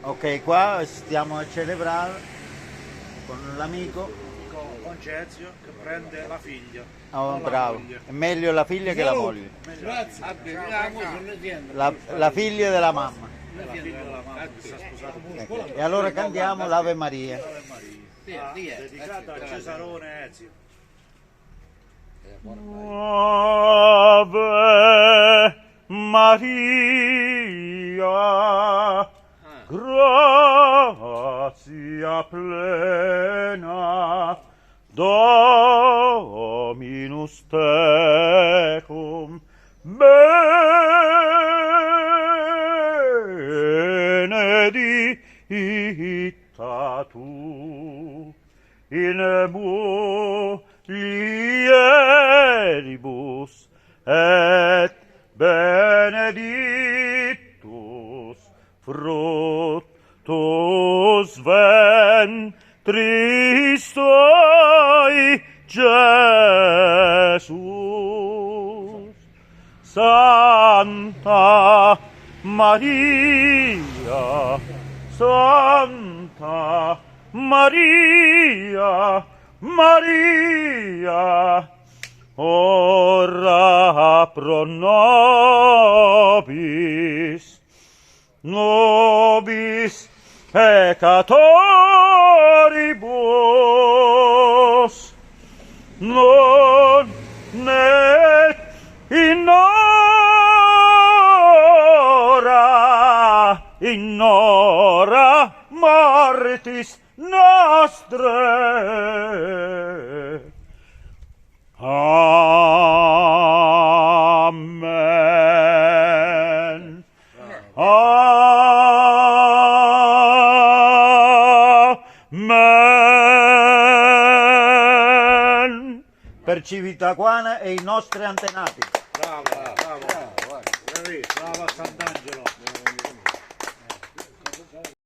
Ok, qua stiamo a celebrare con l'amico. con Cezio che prende la figlia. Oh, Non la bravo. moglie. È meglio la figlia che la moglie. Meglio la figlia. La figlia della mamma. È la figlia della mamma che sta sposata con Ecco. E allora cantiamo l'Ave Maria. Ave Maria. Dedicata a Cesarone Ezio. Ave Maria, grazia plena, Dominus tecum, benedicta tu in mulieribus et benedictus fructus ventris tuoi, Jesus. Santa Maria, Santa Maria, Maria, ora pro nobis, nobis peccatoribus, non et in hora mortis nostre. Amen. Amen. Per Civitaquana e i nostri antenati. Bravo, bravo. Bravo a Sant'Angelo.